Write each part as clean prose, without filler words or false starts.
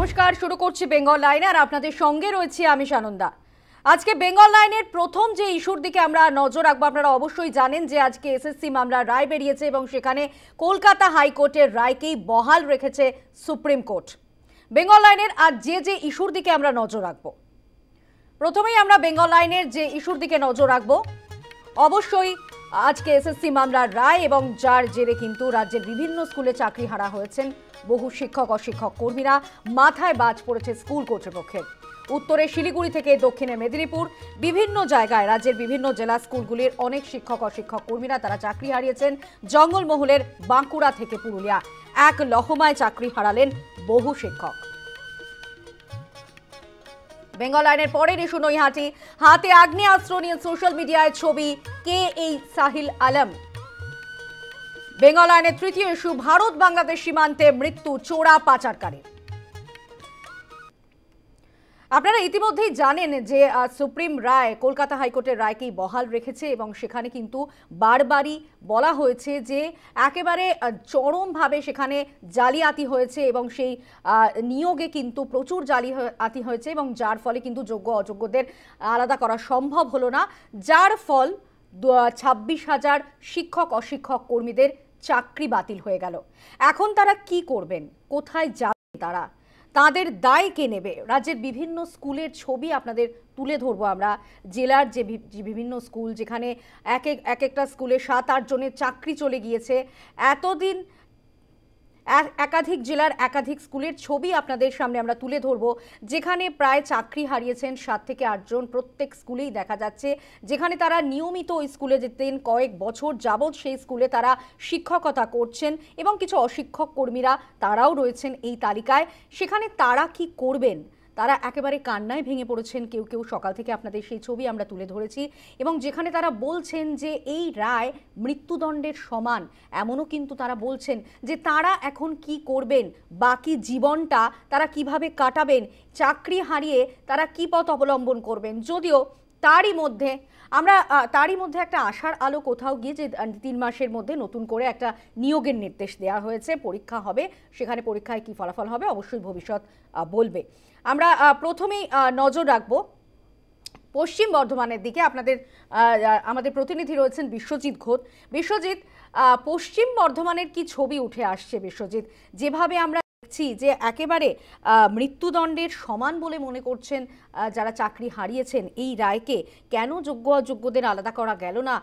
নমস্কার, শুরু করছি বেঙ্গল লাইনে আর আপনাদের সঙ্গে রয়েছি আমি সানন্দা। আজকে বেঙ্গল লাইনের প্রথম যে ইস্যুর দিকে আমরা নজর রাখবো, আপনারা অবশ্যই জানেন যে আজকে এসএসসি মামলার রায় বেরিয়েছে এবং সেখানে কলকাতা হাইকোর্টের রায়কেই বহাল রেখেছে সুপ্রিম কোর্ট। বেঙ্গল লাইনের আর যে ইস্যুর দিকে আমরা নজর রাখবো, প্রথমেই আমরা বেঙ্গল লাইনের যে ইস্যুর দিকে নজর রাখবো অবশ্যই আজকে এসএসসি মামলার রায় এবং যার জেরে কিন্তু রাজ্যের বিভিন্ন স্কুলে চাকরি হারা হয়েছেন বহু শিক্ষক অশিক্ষক কর্মীরা। মাথায় বাজ পড়েছে স্কুল কর্তৃপক্ষের। উত্তরে শিলিগুড়ি থেকে দক্ষিণে মেদিনীপুর, বিভিন্ন জায়গায় রাজ্যের বিভিন্ন জেলা স্কুলগুলির অনেক শিক্ষক অশিক্ষক কর্মীরা তারা চাকরি হারিয়েছেন। জঙ্গলমহলের বাঁকুড়া থেকে পুরুলিয়া এক লহমায় চাকরি হারালেন বহু শিক্ষক। বেঙ্গল লাইনের পরের ইস্যু নৈহাটি, হাতে আগ্নেয়াস্ত্র নিয়ে সোশ্যাল মিডিয়ায় ছবি কে এই সাহিল আলম। বেঙ্গল লাইনের তৃতীয় ইস্যু, ভারত বাংলাদেশ সীমান্তে মৃত্যু চোরা পাচারকারী। আপনারা ইতিমধ্যেই জানেন যে সুপ্রিম রায় কলকাতা হাইকোর্টের রায়কেই বহাল রেখেছে এবং সেখানে কিন্তু বারবারই বলা হয়েছে যে একেবারে চরমভাবে সেখানে জালিয়াতি হয়েছে এবং সেই নিয়োগে কিন্তু প্রচুর জালিয়াতি হয়েছে এবং যার ফলে কিন্তু যোগ্য অযোগ্যদের আলাদা করা সম্ভব হলো না, যার ফল 26,000 শিক্ষক অশিক্ষক কর্মীদের চাকরি বাতিল হয়ে গেল। এখন তারা কি করবেন, কোথায় যাবেন তারা, তাদের দায় কে নেবে? রাজ্যের বিভিন্ন স্কুলের ছবি আপনাদের তুলে ধরবো আমরা। জেলার যে বিভিন্ন স্কুল, যেখানে এক একটা স্কুলে 7-8 জনের চাকরি চলে গিয়েছে। এতদিন একাধিক জেলার একাধিক স্কুলের ছবি আপনাদের সামনে আমরা তুলে ধরবো, যেখানে প্রায় চাকরি হারিয়েছেন 7 থেকে 8 জন। প্রত্যেক স্কুলেই দেখা যাচ্ছে যেখানে তারা নিয়মিত ওই স্কুলে যেতেন, কয়েক বছর যাবৎ সেই স্কুলে তারা শিক্ষকতা করছেন এবং কিছু অশিক্ষক কর্মীরা তারাও রয়েছেন এই তালিকায়। সেখানে তারা কি করবেন, তারা একেবারে কান্নায় ভেঙে পড়েছেন কেউ কেউ। সকাল থেকে আপনাদের সেই ছবি আমরা তুলে ধরেছি এবং যেখানে তারা বলছেন যে এই রায় মৃত্যুদণ্ডের সমান। এমনও কিন্তু তারা বলছেন যে তারা এখন কি করবেন, বাকি জীবনটা তারা কিভাবে কাটাবেন, চাকরি হারিয়ে তারা কি পথ অবলম্বন করবেন। যদিও তারই মধ্যে একটা আশার আলো কোথাও গিয়ে, যে 3 মাসের মধ্যে নতুন করে একটা নিয়োগের নির্দেশ দেওয়া হয়েছে, পরীক্ষা হবে, সেখানে পরীক্ষায় কি ফলাফল হবে অবশ্যই ভবিষ্যৎ বলবে। আমরা প্রথমেই নজর রাখবো পশ্চিম বর্ধমানের দিকে। আমাদের প্রতিনিধি রয়েছেন বিশ্বজিৎ ঘোষ। বিশ্বজিৎ, পশ্চিম বর্ধমানের কি ছবি উঠে আসছে বিশ্বজিৎ? যেভাবে আমরা দেখছি যে একেবারে মৃত্যুদণ্ডের সমান বলে মনে করছেন যারা চাকরি হারিয়েছেন এই রায়কে, কেন যোগ্য অযোগ্যদের আলাদা করা গেল না?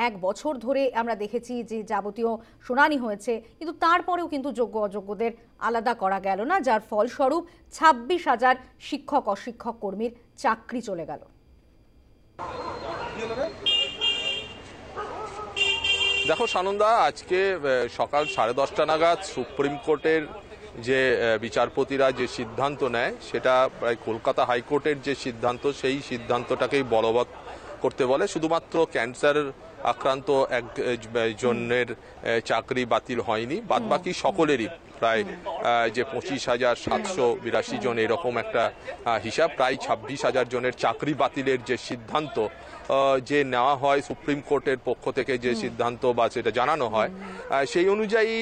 1 বছর ধরে আমরা দেখেছি যে যাবতীয় শুনানি হয়েছে, কিন্তু তারপরেও কিন্তু যোগ্য অযোগ্যদের আলাদা করা গেল না, যার ফলস্বরূপ 26,000 শিক্ষক অশিক্ষক কর্মীর চাকরি চলে গেল। দেখো সানন্দা, আজকে সকাল 10:30 নাগাদ সুপ্রিম কোর্টের যে বিচারপতিরা যে সিদ্ধান্ত নেয়, সেটা প্রায় কলকাতা হাইকোর্টের যে সিদ্ধান্ত, সেই সিদ্ধান্তটাকেই বলবৎ করতে বলে। শুধুমাত্র ক্যান্সার আক্রান্ত একজনের চাকরি বাতিল হয়নি, বাদবাকি সকলেরই প্রায় যে 25,782 জন এরকম একটা হিসাব, প্রায় 26,000 জনের চাকরি বাতিলের যে সিদ্ধান্ত যে নেওয়া হয় সুপ্রিম কোর্টের পক্ষ থেকে, যে সিদ্ধান্ত বা সেটা জানানো হয়, সেই অনুযায়ী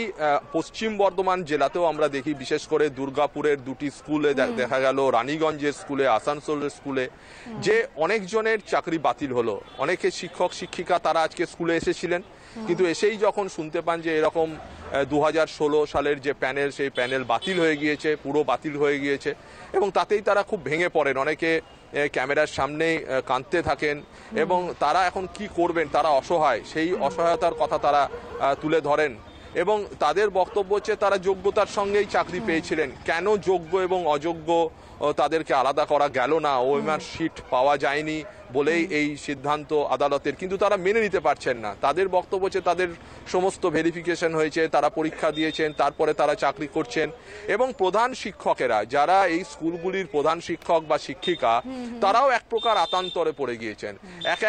পশ্চিম বর্ধমান জেলাতেও আমরা দেখি, বিশেষ করে দুর্গাপুরের 2টি স্কুলে দেখা গেল, রানীগঞ্জের স্কুলে, আসানসোলের স্কুলে, যে অনেকজনের চাকরি বাতিল হলো। অনেকে শিক্ষক শিক্ষিকা তারা আজকে স্কুলে এসেছিলেন, কিন্তু এসেই যখন শুনতে পান যে এরকম 2016 সালের যে প্যানেল, সেই প্যানেল বাতিল হয়ে গিয়েছে, পুরো বাতিল হয়ে গিয়েছে, এবং তাতেই তারা খুব ভেঙে পড়েন। অনেকে ক্যামেরার সামনেই কাঁদতে থাকেন এবং তারা এখন কি করবেন, তারা অসহায়, সেই অসহায়তার কথা তারা তুলে ধরেন এবং তাদের বক্তব্য হচ্ছে তারা যোগ্যতার সঙ্গেই চাকরি পেয়েছিলেন, কেন যোগ্য এবং অযোগ্য তাদেরকে আলাদা করা গেল না, ওএমআর শিট পাওয়া যায়নি বলেই এই সিদ্ধান্ত আদালতের, কিন্তু তারা মেনে নিতে পারছেন না। তাদের বক্তব্য হচ্ছে তাদের সমস্ত ভেরিফিকেশন হয়েছে, তারা পরীক্ষা দিয়েছেন, তারপরে তারা চাকরি করছেন। এবং প্রধান শিক্ষকেরা, যারা এই স্কুলগুলির প্রধান শিক্ষক বা শিক্ষিকা, তারাও এক প্রকার আতান্তরে পড়ে গিয়েছেন।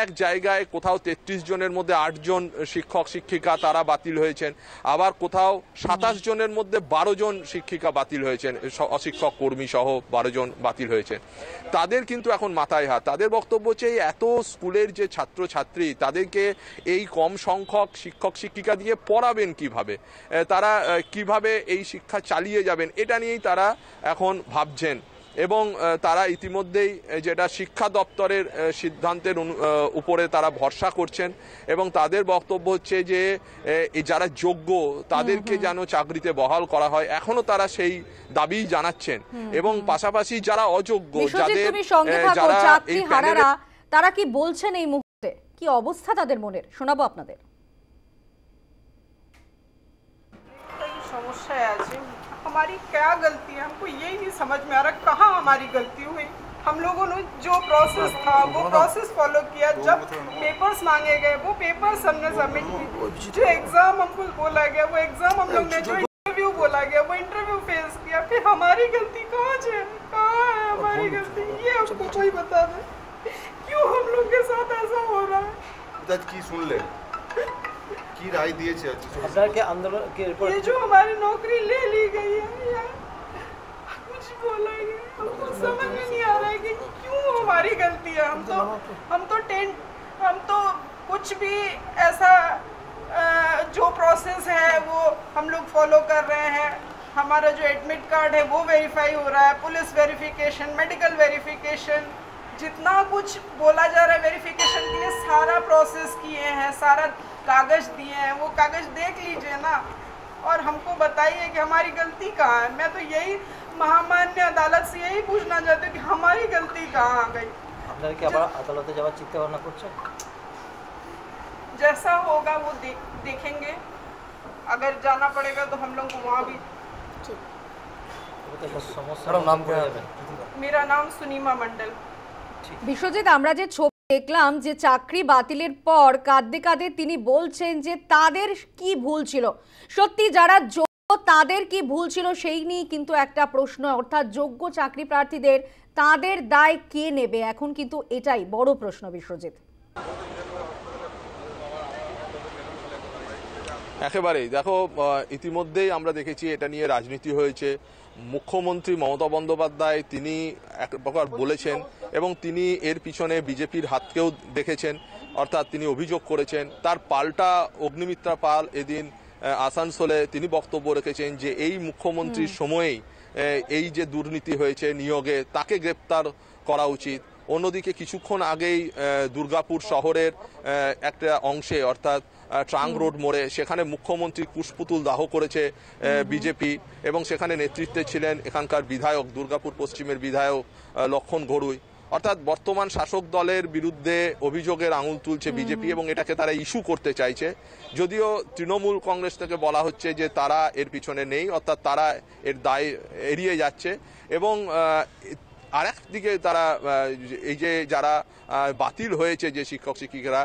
এক জায়গায় কোথাও 33 জনের মধ্যে 8 জন শিক্ষক শিক্ষিকা তারা বাতিল হয়েছেন, আবার কোথাও 27 জনের মধ্যে 12 জন শিক্ষিকা বাতিল হয়েছেন, অশিক্ষক কর্মী সহ 12 জন বাতিল হয়েছেন। তাদের কিন্তু এখন মাথায় হাত। তাদের বক্তব্য হচ্ছে যে এত স্কুলের যে ছাত্রছাত্রী তাদেরকে এই কম সংখ্যক শিক্ষক শিক্ষিকা দিয়ে পড়াবেন কিভাবে, তারা কিভাবে এই শিক্ষা চালিয়ে যাবেন, এটা নিয়েই তারা এখন ভাবছেন। এবং তারা ইতিমধ্যেই যেটা শিক্ষা দপ্তরের সিদ্ধান্তের উপরে তারা ভরসা করছেন এবং তাদের বক্তব্য হচ্ছে যে যারা যোগ্য তাদেরকে যেন চাকরিতে বহাল করা হয়, এখনো তারা সেই দাবি জানাচ্ছেন। এবং পাশাপাশি যারা অযোগ্য, যাদের যারা এই প্যানেলে, তারা কি বলছেন এই মুহূর্তে, কি অবস্থা তাদের মনের, শোনাবো আপনাদের। समस्या है आज, हमारी क्या गलती है, हमको यही नहीं समझ में आ रहा कहाँ हमारी गलती हुई। हम लोगों ने जो प्रोसेस था वो प्रोसेस फॉलो किया, जब पेपर्स मांगे गए वो पेपर्स हमने सबमिट किए, जो एग्जाम हमको बोला गया वो एग्जाम हम लोग ने, जो इंटरव्यू बोला गया वो इंटरव्यू फेस किया। फिर हमारी गलती कहाँ है हमारी गलती, ये हमको कोई बता दे क्यों हम लोग के साथ ऐसा हो रहा है। की सुन ले की राय दिए के आंदोलन के रिपोर्ट, ये जो हमारी नौकरी ले ली गई है यार, कुछ बोला गया, हमको समझ में नहीं आ रहा है कि क्यों हमारी गलती है। हम तो कुछ भी ऐसा जो प्रोसेस है वो हम लोग फॉलो कर रहे हैं। हमारा जो एडमिट कार्ड है वो वेरीफाई हो रहा है, पुलिस वेरिफिकेशन, मेडिकल वेरिफिकेशन, जितना कुछ बोला जा रहा है वेरिफिकेशन के लिए सारा प्रोसेस किए हैं, सारा कागज दिए हैं, वो कागज देख लीजिए ना और हमको बताइए कि हमारी गलती कहाँ है। मैं तो यही महामान्य अदालत से यही पूछना चाहती हूँ कि हमारी गलती कहाँ आ गई। अदालते जावा चिंता भावना करछो, जैसा होगा वो देखेंगे, अगर जाना पड़ेगा तो हम लोग वहाँ भी। नाम क्या है? मेरा नाम सुनीमा मंडल। বিশ্বজিৎ, আমরা যে ছবি দেখলাম যে চাকরি বাতিলের পর কাঁদতে কাঁদতে তিনি বলছেন যে তাদের কি ভুল ছিল, সত্যি যারা যোগ্য তাদের কি ভুল ছিল সেই নিয়ে কিন্তু একটা প্রশ্ন, অর্থাৎ যোগ্য চাকরি প্রার্থীদের তাদের দায় কে নেবে, এখন কিন্তু এটাই বড় প্রশ্ন বিশ্বজিৎ। একেবারেই দেখো, ইতিমধ্যেই আমরা দেখেছি এটা নিয়ে রাজনীতি হয়েছে। মুখ্যমন্ত্রী মমতা বন্দ্যোপাধ্যায় তিনি এক প্রকার বলেছেন এবং তিনি এর পিছনে বিজেপির হাতকেও দেখেছেন, অর্থাৎ তিনি অভিযোগ করেছেন। তার পাল্টা অগ্নিমিত্রা পাল এদিন আসানসোলে তিনি বক্তব্য রেখেছেন যে এই মুখ্যমন্ত্রীর সময়েই এই যে দুর্নীতি হয়েছে নিয়োগে তাকে গ্রেপ্তার করা উচিত। অন্যদিকে কিছুক্ষণ আগেই দুর্গাপুর শহরের একটা অংশে অর্থাৎ ট্রাঙ্ক রোড মোড়ে সেখানে মুখ্যমন্ত্রী কুশপুতুল দাহ করেছে বিজেপি এবং সেখানে নেতৃত্বে ছিলেন এখানকার বিধায়ক, দুর্গাপুর পশ্চিমের বিধায়ক লক্ষণ ঘড়ুই। অর্থাৎ বর্তমান শাসক দলের বিরুদ্ধে অভিযোগের আঙুল তুলছে বিজেপি এবং এটাকে তারা ইস্যু করতে চাইছে, যদিও তৃণমূল কংগ্রেস থেকে বলা হচ্ছে যে তারা এর পিছনে নেই, অর্থাৎ তারা এর দায় এড়িয়ে যাচ্ছে। এবং আরেকদিকে তারা এই যে যারা বাতিল হয়েছে যে শিক্ষক শিক্ষিকারা,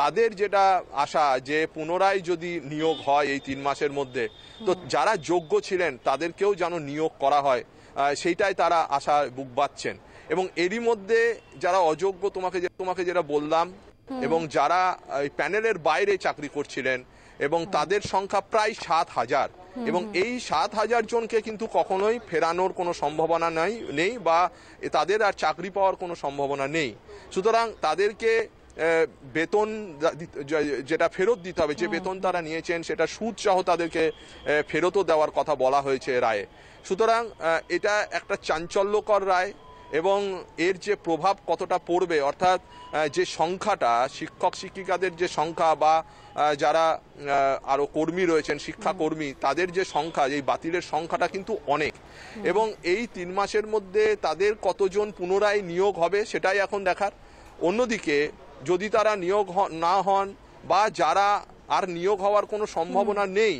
তাদের যেটা আশা যে পুনরায় যদি নিয়োগ হয় এই 3 মাসের মধ্যে, তো যারা যোগ্য ছিলেন তাদেরকেও যেন নিয়োগ করা হয়, সেইটাই তারা আশা বুক বাঁধছেন। এবং এরই মধ্যে যারা অযোগ্য তোমাকে যেটা বললাম এবং যারা প্যানেলের বাইরে চাকরি করছিলেন এবং তাদের সংখ্যা প্রায় 7,000 এবং এই 7,000 জনকে কিন্তু কখনোই ফেরানোর কোনো সম্ভাবনা নেই বা তাদের আর চাকরি পাওয়ার কোনো সম্ভাবনা নেই। সুতরাং তাদেরকে বেতন যেটা ফেরত দিতে হবে, যে বেতন তারা নিয়েছেন সেটা সুদ সহ তাদেরকে ফেরতও দেওয়ার কথা বলা হয়েছে রায়ে। সুতরাং এটা একটা চাঞ্চল্যকর রায় এবং এর যে প্রভাব কতটা পড়বে, অর্থাৎ যে সংখ্যাটা শিক্ষক শিক্ষিকাদের যে সংখ্যা বা যারা আরো কর্মী রয়েছেন শিক্ষাকর্মী তাদের যে সংখ্যা, এই বাতিলের সংখ্যাটা কিন্তু অনেক এবং এই 3 মাসের মধ্যে তাদের কতজন পুনরায় নিয়োগ হবে সেটাই এখন দেখার। অন্যদিকে যদি তারা নিয়োগ না হন বা যারা আর নিয়োগ হওয়ার কোনো সম্ভাবনা নেই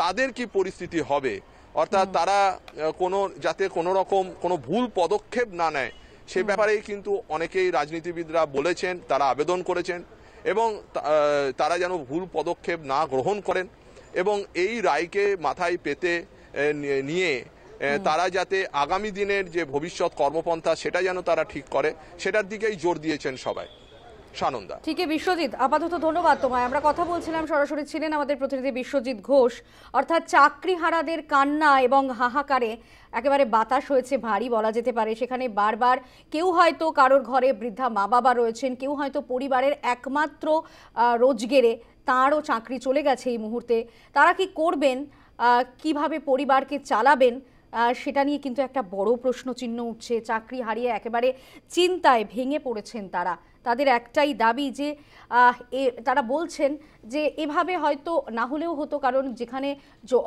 তাদের কি পরিস্থিতি হবে, অর্থাৎ তারা যাতে কোনো রকম কোনো ভুল পদক্ষেপ না নেয় সে ব্যাপারেই কিন্তু অনেকেই রাজনীতিবিদরা বলেছেন, তারা আবেদন করেছেন এবং তারা যেন ভুল পদক্ষেপ না গ্রহণ করেন এবং এই রায়কে মাথায় পেতে নিয়ে তারা যাতে আগামী দিনের যে ভবিষ্যৎ কর্মপন্থা সেটা যেন তারা ঠিক করে সেটার দিকেই জোর দিয়েছেন সবাই। সানন্দা। ঠিকই বিশ্বজিৎ, আপাতত ধন্যবাদ তোমায়। আমরা কথা বলছিলাম, সরাসরি ছিলেন আমাদের প্রতিনিধি বিশ্বজিৎ ঘোষ। অর্থাৎ চাকরিহারাদের কান্না এবং হাহাকারে একেবারে বাতাস হয়েছে ভারী বলা যেতে পারে। সেখানে বারবার কেউ হয়তো কারোর ঘরে বৃদ্ধা মা বাবা রয়েছেন, কেউ হয়তো পরিবারের একমাত্র রোজগেরে তাঁরও চাকরি চলে গেছে এই মুহূর্তে। তারা কি করবেন, কিভাবে পরিবারকে চালাবেন, সেটা নিয়ে কিন্তু একটা বড় প্রশ্নচিহ্ন উঠছে। চাকরি হারিয়ে একেবারে চিন্তায় ভেঙে পড়েছেন তারা। তাদের একটাই দাবি যে তারা বলছেন যে এভাবে হয়তো না হলেও হতো, কারণ যেখানে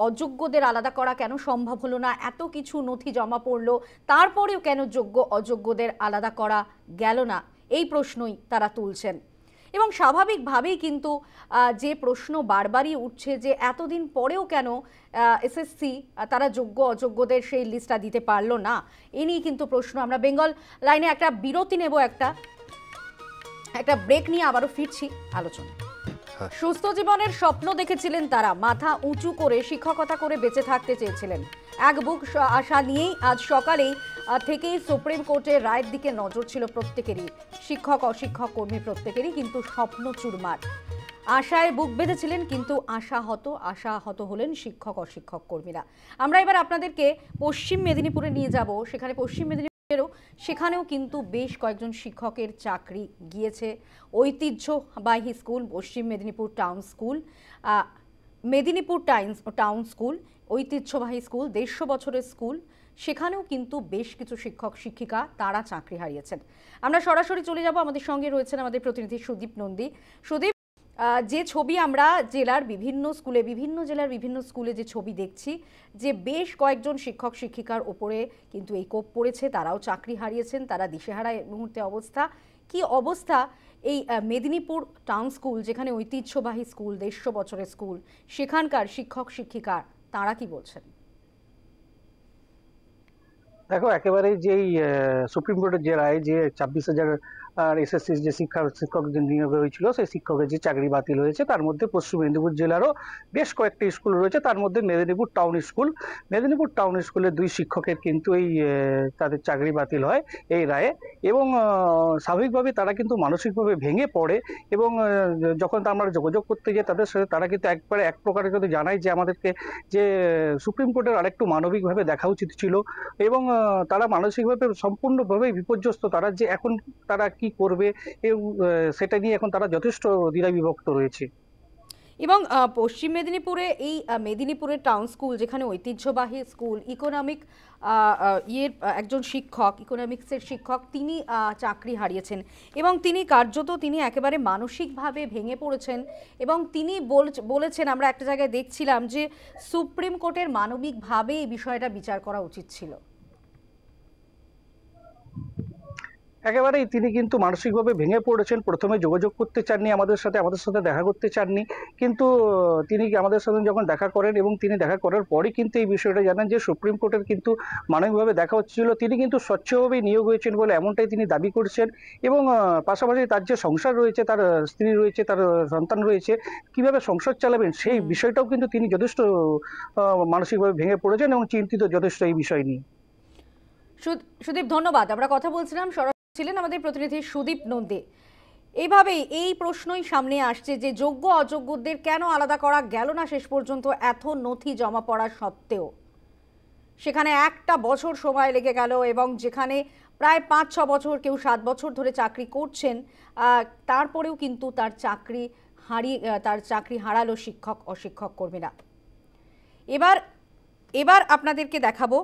অযোগ্যদের আলাদা করা কেন সম্ভব হলো না, এত কিছু নথি জমা পড়লো, তারপরেও কেন যোগ্য অযোগ্যদের আলাদা করা গেল না, এই প্রশ্নই তারা তুলছেন। এবং স্বাভাবিকভাবেই কিন্তু যে প্রশ্ন বারবারই উঠছে যে এতদিন পরেও কেন এসএসসি তারা যোগ্য অযোগ্যদের সেই লিস্টটা দিতে পারলো না, এ নিয়ে কিন্তু প্রশ্ন। আমরা বেঙ্গল লাইনে একটা বিরতি নেব, একটা ব্রেক নিয়ে আবারও ফিরছি আলোচনা। সুস্থ জীবনের স্বপ্ন দেখেছিলেন তারা, মাথা উঁচু করে শিক্ষকতা করে বেঁচে থাকতে চেয়েছিলেন। এক বুক আশা নিয়েই আজ সকালেই থেকেই সুপ্রিম কোর্টের রায়ের দিকে নজর ছিল প্রত্যেকেরই, শিক্ষক অশিক্ষক কর্মী প্রত্যেকেরই, কিন্তু স্বপ্ন চুরমার। আশায় বুক বেঁধেছিলেন, কিন্তু আশাহত হলেন শিক্ষক অশিক্ষক কর্মীরা। আমরা এবার আপনাদেরকে পশ্চিম মেদিনীপুরে নিয়ে যাব। সেখানে পশ্চিম সেখানেও কিন্তু বেশ কয়েকজন শিক্ষকের চাকরি গিয়েছে। ঐতিহ্যবাহী স্কুল পশ্চিম মেদিনীপুর টাউন স্কুল, ঐতিহ্যবাহী স্কুল, 150 বছরের স্কুল, সেখানেও কিন্তু বেশ কিছু শিক্ষক শিক্ষিকা তারা চাকরি হারিয়েছেন। আমরা সরাসরি চলে যাব, আমাদের সঙ্গে রয়েছেন আমাদের প্রতিনিধি সুদীপ নন্দী। সুদীপ, যে ছবি আমরা জেলার বিভিন্ন স্কুলে যে ছবি দেখছি, যে বেশ কয়েকজন শিক্ষক শিক্ষিকার ওপরে কিন্তু এই কোপ পড়েছে, তারাও চাকরি হারিয়েছেন, তারা দিশেহারা এই মুহূর্তে অবস্থা। কি অবস্থা এই মেদিনীপুর টাউন স্কুল, যেখানে ঐতিহ্যবাহী স্কুল, 150 বছরের স্কুল, সেখানকার শিক্ষক শিক্ষিকা তারা কি বলছেন? দেখো, একেবারে যেই সুপ্রিম কোর্টের যে রায়, যে 26,000 এসএসসি যে শিক্ষক নিয়োগ হয়েছিল, সেই শিক্ষকের যে চাকরি বাতিল হয়েছে, তার মধ্যে পশ্চিম মেদিনীপুর জেলারও বেশ কয়েকটি স্কুল রয়েছে। তার মধ্যে মেদিনীপুর টাউন স্কুলের 2 শিক্ষকের কিন্তু এই তাদের চাকরি বাতিল হয় এই রায়ে। এবং স্বাভাবিকভাবে তারা কিন্তু মানসিকভাবে ভেঙে পড়ে। এবং যখন আমরা যোগাযোগ করতে যাই তাদের সাথে, তারা কিন্তু এক প্রকারে যদি জানায় যে আমাদেরকে যে সুপ্রিম কোর্টের আরেকটু মানবিকভাবে দেখা উচিত ছিল। এবং তারা মানসিকভাবে সম্পূর্ণভাবে বিপর্যস্ত, তারা যে এখন তারা কি করবে সেটা নিয়ে এখন তারা যথেষ্ট দ্বিধা বিভক্ত রয়েছে। এবং পশ্চিম মেদিনীপুরে এই মেদিনীপুরের টাউন স্কুল, যেখানে ঐতিহ্যবাহী স্কুল, একজন শিক্ষক, ইকোনমিক্সের শিক্ষক, তিনি চাকরি হারিয়েছেন এবং তিনি একেবারে মানসিকভাবে ভেঙে পড়েছেন। এবং তিনি বলেছেন, আমরা একটা জায়গায় দেখছিলাম যে সুপ্রিম কোর্টের মানবিকভাবে এই বিষয়টা বিচার করা উচিত ছিল। একেবারেই তিনি কিন্তু মানসিকভাবে ভেঙে পড়েছেন। প্রথমে যোগাযোগ করতে চাননি আমাদের সাথে দেখা করতে চাননি, কিন্তু তিনি আমাদের সাথে যখন দেখা করেন এবং তিনি দেখা করার পরই কিন্তু এই বিষয়টা জানান যে সুপ্রিম কোর্টের কিন্তু মানবিকভাবে দেখা হচ্ছিল। তিনি কিন্তু স্বচ্ছভাবেই নিয়োগ হয়েছেন বলে এমনটাই তিনি দাবি করছেন। এবং পাশাপাশি তার যে সংসার রয়েছে, তার স্ত্রী রয়েছে, তার সন্তান রয়েছে, কিভাবে সংসার চালাবেন সেই বিষয়টাও কিন্তু তিনি যথেষ্ট মানসিকভাবে ভেঙে পড়েছেন এবং চিন্তিত যথেষ্ট এই বিষয় নিয়ে। সুদীপ, ধন্যবাদ। আমরা কথা বলছিলাম, ছিলেন আমাদের প্রতিনিধি সুদীপ নন্দী। এইভাবেই এই প্রশ্নই সামনে আসছে যে যোগ্য অযোগ্যদের কেন আলাদা করা গেল না শেষ পর্যন্ত, এত নথি জমা পড়া সত্ত্বেও। সেখানে একটা বছর সময় লেগে গেল এবং যেখানে প্রায় 5-6 বছর, কেউ 7 বছর ধরে চাকরি করছেন, তারপরেও কিন্তু তার চাকরি হারালো শিক্ষক অশিক্ষক কর্মীরা। এবার আপনাদেরকে দেখাবো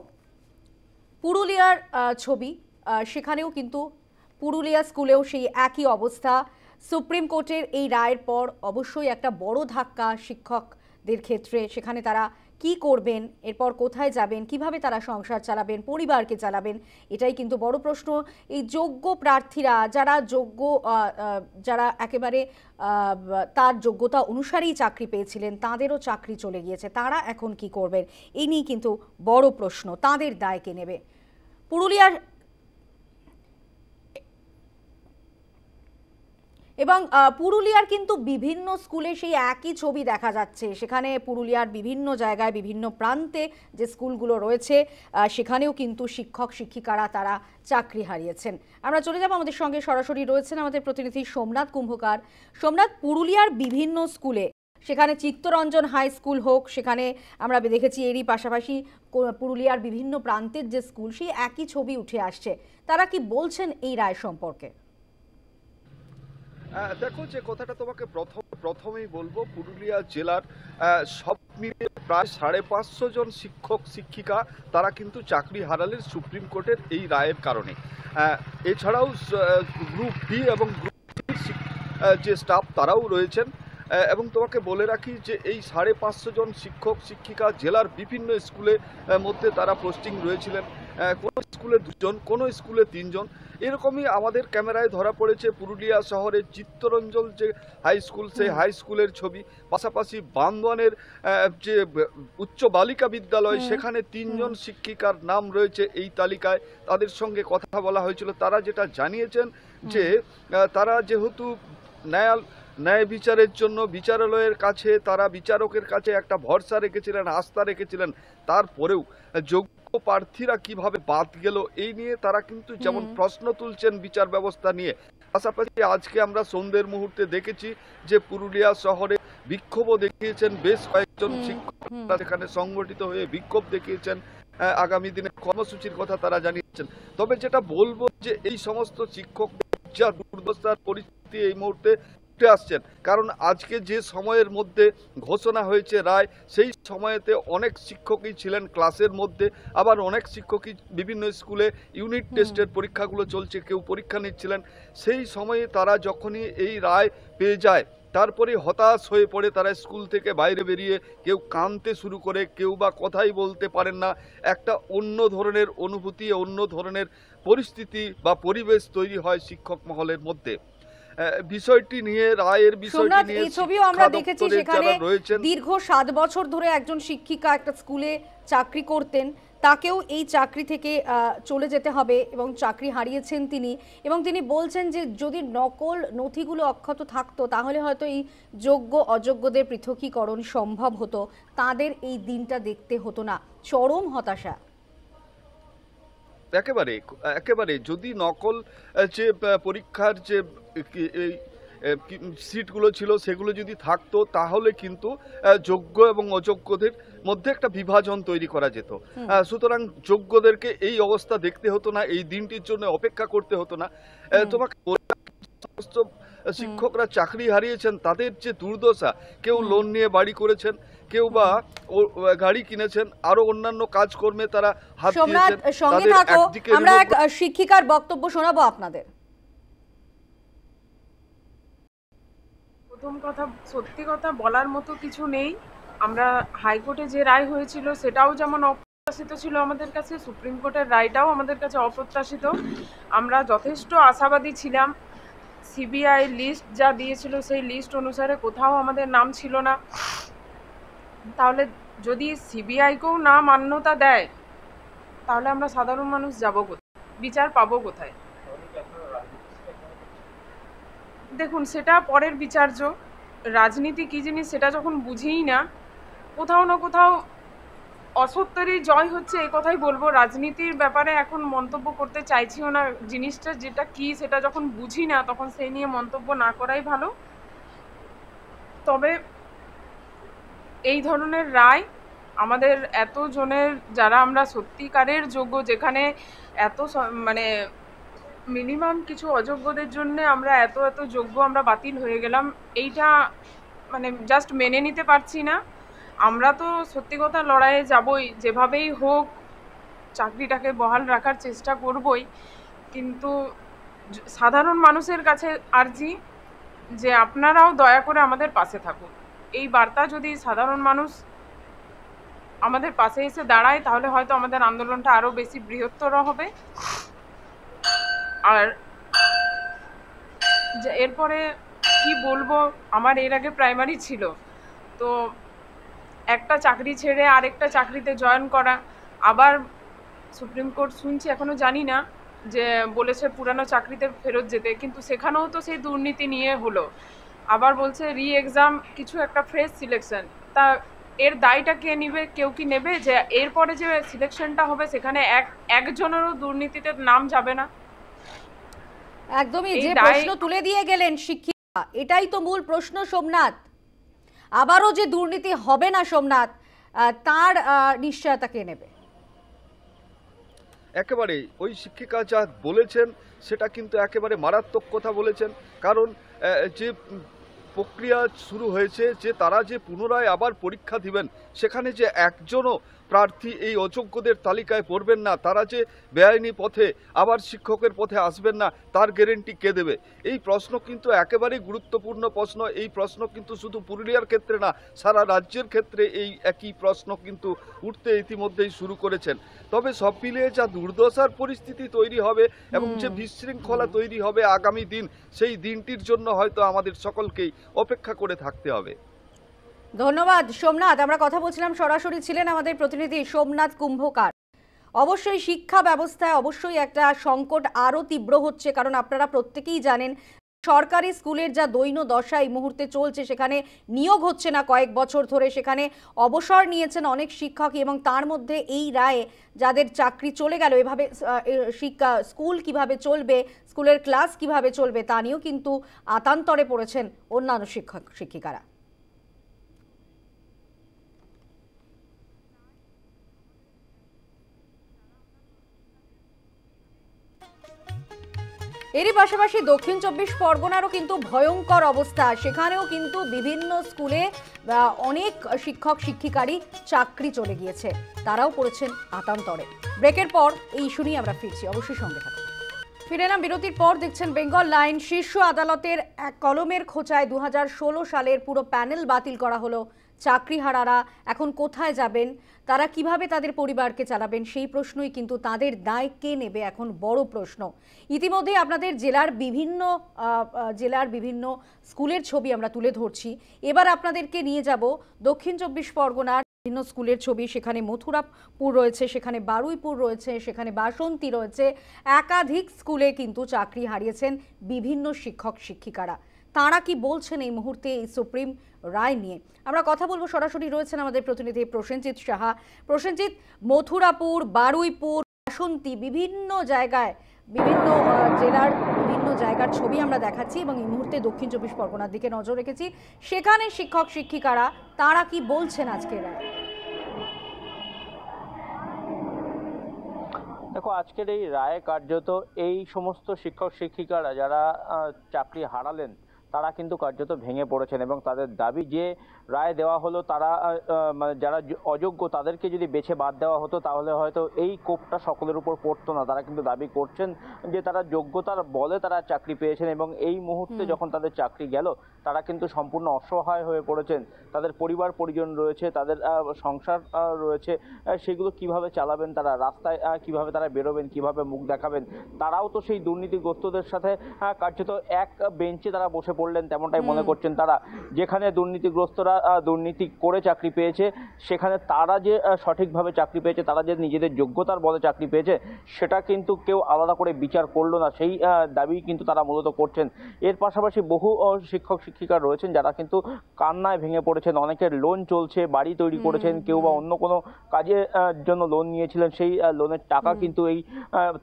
পুরুলিয়ার ছবি। সেখানেও কিন্তু পুরুলিয়া স্কুলেও সেই একই অবস্থা। সুপ্রিম কোর্টের এই রায়ের পর অবশ্যই একটা বড় ধাক্কা শিক্ষকদের ক্ষেত্রে। সেখানে তারা কি করবেন, এরপর কোথায় যাবেন, কিভাবে তারা সংসার চালাবেন, পরিবারকে চালাবেন, এটাই কিন্তু বড় প্রশ্ন। এই যোগ্য প্রার্থীরা, যারা একেবারে তার যোগ্যতা অনুসারেই চাকরি পেয়েছিলেন, তাদেরও চাকরি চলে গিয়েছে, তারা এখন কি করবেন, এই নিয়ে কিন্তু বড় প্রশ্ন। তাদের দায় কে নেবে? পুরুলিয়ার এবং পুরুলিয়ার কিন্তু বিভিন্ন স্কুলে সেই একই ছবি দেখা যাচ্ছে। সেখানে পুরুলিয়ার বিভিন্ন জায়গায় বিভিন্ন প্রান্তে যে স্কুলগুলো রয়েছে সেখানেও কিন্তু শিক্ষক শিক্ষিকারা তারা চাকরি হারিয়েছেন। আমরা চলে যাব, আমাদের সঙ্গে সরাসরি রয়েছেন আমাদের প্রতিনিধি সোমনাথ কুম্ভকার। সোমনাথ, পুরুলিয়ার বিভিন্ন স্কুলে, সেখানে চিত্তরঞ্জন হাই স্কুল হোক, সেখানে আমরা দেখেছি এরই পাশাপাশি পুরুলিয়ার বিভিন্ন প্রান্তের যে স্কুল, সেই একই ছবি উঠে আসছে। তারা কি বলছেন এই রায় সম্পর্কে? দেখো, যে কথাটা তোমাকে প্রথমেই বলবো, পুরুলিয়া জেলার সব মিলিয়ে প্রায় 550 জন শিক্ষক শিক্ষিকা তারা কিন্তু চাকরি হারালেন সুপ্রিম কোর্টের এই রায়ের কারণে। এছাড়াও গ্রুপ বি এবং গ্রুপ সি যে স্টাফ তারাও রয়েছেন। এবং তোমাকে বলে রাখি যে এই 550 জন শিক্ষক শিক্ষিকা জেলার বিভিন্ন স্কুলে মধ্যে তারা পোস্টিং রয়েছিলেন। কোনো স্কুলে 2 জন, কোনো স্কুলে 3 জন, এরকমই আমাদের ক্যামেরায় ধরা পড়েছে পুরুলিয়া শহরের চিত্তরঞ্জন যে হাই স্কুল, সেই হাই স্কুলের ছবি। পাশাপাশি বান্দওয়ানের যে উচ্চ বালিকা বিদ্যালয়, সেখানে 3 জন শিক্ষিকার নাম রয়েছে এই তালিকায়। তাদের সঙ্গে কথা বলা হয়েছিল, তারা যেটা জানিয়েছেন যে তারা যেহেতু ন্যায় বিচারের জন্য বিচারালয়ের কাছে, তারা বিচারকের কাছে একটা ভরসা রেখেছিলেন, আস্থা রেখেছিলেন, তারপরেও যোগ্য প্রার্থীরা কিভাবে বাদ গেল এই নিয়ে তারা কিন্তু যেমন প্রশ্ন তুলছেন বিচার ব্যবস্থা নিয়ে। পাশাপাশি আজকে আমরা সন্ধ্যের মুহূর্তে দেখেছি যে পুরুলিয়া শহরে বিক্ষোভও দেখিয়েছেন বেশ কয়েকজন শিক্ষকরা, সেখানে সংগঠিত হয়ে বিক্ষোভ দেখিয়েছেন, আগামী দিনে কর্মসূচির কথা তারা জানিয়েছেন। তবে যেটা বলবো যে এই সমস্ত শিক্ষক যা দুর্দশার পরিস্থিতি এই মুহূর্তে আসছেন, কারণ আজকে যে সময়ের মধ্যে ঘোষণা হয়েছে রায়, সেই সময়েতে অনেক শিক্ষকই ছিলেন ক্লাসের মধ্যে, আবার অনেক শিক্ষকই বিভিন্ন স্কুলে ইউনিট টেস্টের পরীক্ষাগুলো চলছে, কেউ পরীক্ষা নিচ্ছিলেন। সেই সময়ে তারা যখনই এই রায় পেয়ে যায়, তারপরে হতাশ হয়ে পড়ে তারা স্কুল থেকে বাইরে বেরিয়ে কেউ কাঁদতে শুরু করে, কেউ বা কথাই বলতে পারেন না। একটা অন্য ধরনের অনুভূতি, অন্য ধরনের পরিস্থিতি বা পরিবেশ তৈরি হয় শিক্ষক মহলের মধ্যে। বিষয়টি নিয়ে, রায়ের বিষয়টি নিয়ে এই ছবিও আমরা দেখেছি, সেখানে দীর্ঘ 7 বছর ধরে একজন শিক্ষিকা একটা স্কুলে চাকরি করতেন, তাকেও এই চাকরি থেকে চলে যেতে হবে এবং চাকরি হারিয়েছেন তিনি। এবং তিনি বলছেন যে যদি নকল নথিগুলো অক্ষত থাকতো তাহলে হয়তো এই যোগ্য অযোগ্যদের পৃথকীকরণ সম্ভব হতো, তাদের এই দিনটা দেখতে হতো না। চরম হতাশা। একেবারে যদি নকল যে পরীক্ষার যে সিটগুলো ছিল সেগুলো যদি থাকতো, তাহলে কিন্তু যোগ্য এবং অযোগ্যদের মধ্যে একটা বিভাজন তৈরি করা যেত। সুতরাং যোগ্যদেরকে এই অবস্থা দেখতে হতো না, এই দিনটির জন্য অপেক্ষা করতে হতো না। তোমাকে সমস্ত শিক্ষকরা চাকরি হারিয়েছেন, তাদের যে দুর্দশা, কেউ লোন নিয়ে বাড়ি করেছেন, কেউ বা গাড়ি কিনেছেন, আরো অন্যান্য কাজকর্মে তারা হাত দিয়েছেন। সঙ্গে থাকো, আমরা এক শিক্ষিকার বক্তব্য শোনাবো আপনাদের। প্রথম কথা, সত্যি কথা বলার মতো কিছু নেই। আমরা হাইকোর্টে যে রায় হয়েছিল সেটাও যেমন অপ্রত্যাশিত ছিল আমাদের কাছে, সুপ্রিম কোর্টের রায়টাও আমাদের কাছে অপ্রত্যাশিত। আমরা যথেষ্ট আশাবাদী ছিলাম। সিবিআই লিস্ট যা দিয়েছিল সেই লিস্ট অনুসারে কোথাও আমাদের নাম ছিল না। তাহলে যদি সিবিআইকেও না মান্যতা দেয়, তাহলে আমরা সাধারণ মানুষ যাব কোথায়, বিচার পাবো কোথায়? দেখুন, সেটা পরের বিচার্য। রাজনীতি কী জিনিস সেটা যখন বুঝিই না, কোথাও না কোথাও অসত্যেরই জয় হচ্ছে, এই কথাই বলবো। রাজনীতির ব্যাপারে এখন মন্তব্য করতে চাইছিও না। জিনিসটা যেটা কি সেটা যখন বুঝি না, তখন সেই নিয়ে মন্তব্য না করাই ভালো। তবে এই ধরনের রায় আমাদের এত জনের, যারা আমরা সত্যিকারের যোগ্য, যেখানে এত মানে মিনিমাম কিছু অযোগ্যদের জন্য আমরা এত যোগ্য আমরা বাতিল হয়ে গেলাম, এইটা মানে জাস্ট মেনে নিতে পারছি না। আমরা তো সত্যি কথা লড়াইয়ে যাবই, যেভাবেই হোক চাকরিটাকে বহাল রাখার চেষ্টা করবই, কিন্তু সাধারণ মানুষের কাছে আর্জি যে আপনারাও দয়া করে আমাদের পাশে থাকুন। এই বার্তা যদি সাধারণ মানুষ আমাদের পাশে এসে দাঁড়ায়, তাহলে হয়তো আমাদের আন্দোলনটা আরও বেশি বৃহত্তর হবে। আর এরপরে কি বলবো, আমার এর আগে প্রাইমারি ছিল, তো একটা চাকরি ছেড়ে আরেকটা চাকরিতে জয়েন করা, আবার সুপ্রিম কোর্ট শুনছি, এখনো জানি না যে বলেছে পুরানো চাকরিতে ফেরত যেতে, কিন্তু সেখানেও তো সেই দুর্নীতি নিয়ে হলো। আবার বলছে রি এক্সাম, কিছু একটা ফ্রেশ সিলেকশন। তা এর দায়টা কে নেবে? কেউ কি নেবে যে এরপরে যে সিলেকশনটা হবে সেখানে একজনেরও দুর্নীতিতে নাম যাবে না? একদমই, যে প্রশ্ন তুলে দিয়ে গেলেন শিক্ষিকা, এটাই তো মূল প্রশ্ন সোমনাথ। আবারও যে দুর্নীতি হবে না সোমনাথ, তার নিশ্চয়তা কে নেবে? একেবারে ওই শিক্ষিকা যা বলেছেন সেটা কিন্তু একেবারে মারাত্মক কথা বলেছেন। কারণ যে প্রক্রিয়া শুরু হয়েছে, যে তারা যে পুনরায় আবার পরীক্ষা দিবেন, সেখানে যে একজনও প্রার্থী এই অযোগ্যদের তালিকায় পড়বেন না, তারা যে বেআইনি পথে আবার শিক্ষকের পথে আসবেন না, তার গ্যারেন্টি কে দেবে? এই প্রশ্ন কিন্তু একেবারেই গুরুত্বপূর্ণ প্রশ্ন। এই প্রশ্ন কিন্তু শুধু পুরুলিয়ার ক্ষেত্রে না, সারা রাজ্যের ক্ষেত্রে এই একই প্রশ্ন কিন্তু উঠতে ইতিমধ্যেই শুরু করেছেন। তবে সব মিলিয়ে যা দুর্দশার পরিস্থিতি তৈরি হবে এবং যে বিশৃঙ্খলা তৈরি হবে আগামী দিন, সেই দিনটির জন্য হয়তো আমাদের সকলকেই অপেক্ষা করে থাকতে হবে। ধন্যবাদ সোমনাথ। আমরা কথা বলছিলাম, সরাসরি ছিলেন আমাদের প্রতিনিধি সোমনাথ কুম্ভকার। অবশ্যই শিক্ষা ব্যবস্থায় অবশ্যই একটা সংকট আরও তীব্র হচ্ছে, কারণ আপনারা প্রত্যেকেই জানেন সরকারি স্কুলের যা দৈন্য দশা এই মুহূর্তে চলছে, সেখানে নিয়োগ হচ্ছে না কয়েক বছর ধরে, সেখানে অবসর নিয়েছেন অনেক শিক্ষক, এবং তার মধ্যে এই রায়ে যাদের চাকরি চলে গেল, এভাবে শিক্ষা স্কুল কিভাবে চলবে, স্কুলের ক্লাস কিভাবে চলবে তা নিয়েও কিন্তু আতান্তরে পড়েছেন অন্যান্য শিক্ষক শিক্ষিকারা। এরই পাশাপাশি দক্ষিণ চব্বিশ পরগনারও কিন্তু ভয়ঙ্কর অবস্থা। সেখানেও কিন্তু বিভিন্ন স্কুলে অনেক শিক্ষক শিক্ষিকারই চাকরি চলে গিয়েছে, তারাও পড়েছেন আতান্তরে। ব্রেকের পর এই ইস্যু নিয়ে আমরা ফিরছি, অবশ্যই সঙ্গে থাকুন। ফিরে এলাম বিরতির পর, দেখছেন বেঙ্গল লাইন। শীর্ষ আদালতের এক কলমের খোঁচায় 2016 সালের পুরো প্যানেল বাতিল করা হলো। চাকরিহারারা এখন কোথায় যাবেন, তারা কিভাবে তাদের পরিবারকে চালাবেন, সেই প্রশ্নই কিন্তু, তাদের দায় কে নেবে এখন বড় প্রশ্ন। ইতিমধ্যে আপনাদের জেলার বিভিন্ন স্কুলের ছবি আমরা তুলে ধরছি। এবার আপনাদেরকে নিয়ে যাব দক্ষিণ চব্বিশ পরগনার বিভিন্ন স্কুলের ছবি। সেখানে মথুরাপুর রয়েছে, সেখানে বারুইপুর রয়েছে, সেখানে বাসন্তী রয়েছে। একাধিক স্কুলে কিন্তু চাকরি হারিয়েছেন বিভিন্ন শিক্ষক শিক্ষিকারা। তাঁরা কি বলছেন এই মুহূর্তে এই সুপ্রিম রায় নিয়ে? আমরা কথা বলবো, সরাসরি রয়েছেন আমাদের প্রতিনিধি প্রসেনজিৎ সাহা। প্রসেনজিৎ, মথুরাপুর, বারুইপুর, বাসন্তী, বিভিন্ন জায়গায় বিভিন্ন জেলার বিভিন্ন জায়গার ছবি আমরা দেখাচ্ছি, এবং এই মুহূর্তে দক্ষিণ চব্বিশ পরগনার দিকে নজর রেখেছি। সেখানে শিক্ষক শিক্ষিকারা তাঁরা কি বলছেন আজকের রায়? দেখো, আজকের এই রায়ে কার্যত এই সমস্ত শিক্ষক শিক্ষিকারা যারা চাকরি হারালেন তারা কিন্তু কার্যত ভেঙে পড়েছেন, এবং তাদের দাবি যে রায় দেওয়া হলো, তারা মানে যারা অযোগ্য তাদেরকে যদি বেছে বাদ দেওয়া হতো তাহলে হয়তো এই কোপটা সকলের উপর পড়তো না। তারা কিন্তু দাবি করছেন যে তারা যোগ্যতার বলে তারা চাকরি পেয়েছেন, এবং এই মুহূর্তে যখন তাদের চাকরি গেল তারা কিন্তু সম্পূর্ণ অসহায় হয়ে পড়েছেন। তাদের পরিবার পরিজন রয়েছে, তাদের সংসার রয়েছে, সেগুলো কিভাবে চালাবেন, তারা রাস্তায় কিভাবে তারা বেরোবেন, কিভাবে মুখ দেখাবেন। তারাও তো সেই দুর্নীতিগ্রস্তদের সাথে কার্যত এক বেঞ্চে তারা বসে পড়লেন, তেমনটাই মনে করছেন তারা। যেখানে দুর্নীতিগ্রস্তরা দুর্নীতি করে চাকরি পেয়েছে, সেখানে তারা যে সঠিকভাবে চাকরি পেয়েছে, তারা যে নিজেদের যোগ্যতার বলে চাকরি পেয়েছে, সেটা কিন্তু কেউ আলাদা করে বিচার করলো না, সেই দাবি কিন্তু তারা মূলত করছেন। এর পাশাপাশি বহু শিক্ষক শিক্ষিকা রয়েছেন যারা কিন্তু কান্নায় ভেঙে পড়েছেন। অনেকের লোন চলছে, বাড়ি তৈরি করেছেন, কেউ বা অন্য কোনো কাজের জন্য লোন নিয়েছিলেন, সেই লোনের টাকা কিন্তু এই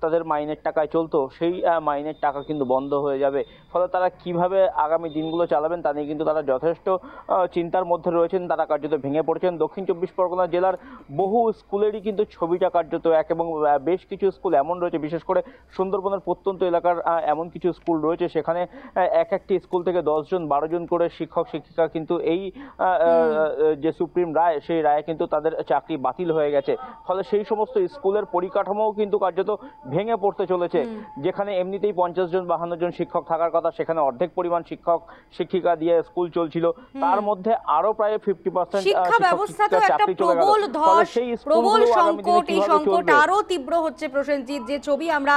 তাদের মাইনের টাকায় চলতো, সেই মাইনের টাকা কিন্তু বন্ধ হয়ে যাবে। ফলে তারা কিভাবে আগামী দিনগুলো চালাবেন তা নিয়ে কিন্তু তারা যথেষ্ট চিন্তার মধ্যে রয়েছেন, তারা কার্যত ভেঙে পড়েছেন। দক্ষিণ চব্বিশ পরগনা জেলার বহু স্কুলেরই কিন্তু ছবিটা কার্যত এক, এবং বেশ কিছু স্কুল এমন রয়েছে, বিশেষ করে সুন্দরবনের প্রত্যন্ত এলাকার এমন কিছু স্কুল রয়েছে, সেখানে এক একটি স্কুল থেকে 10 জন 12 জন করে শিক্ষক শিক্ষিকা কিন্তু এই যে সুপ্রিম রায়, সেই রায়ে কিন্তু তাদের চাকরি বাতিল হয়ে গেছে। ফলে সেই সমস্ত স্কুলের পরিকাঠামোও কিন্তু কার্যত ভেঙে পড়তে চলেছে। যেখানে এমনিতেই 50 জন 52 জন শিক্ষক থাকার কথা, সেখানে অর্ধেক পরিমাণ শিক্ষক শিক্ষিকা দিয়ে স্কুল চলছিল, তার মধ্যে আরো প্রায় 50% শিক্ষা ব্যবস্থা তো একটা প্রবল ধস, প্রবল সংকট। এই সংকট আরো তীব্র হচ্ছে প্রসেনজিৎ। যে ছবি আমরা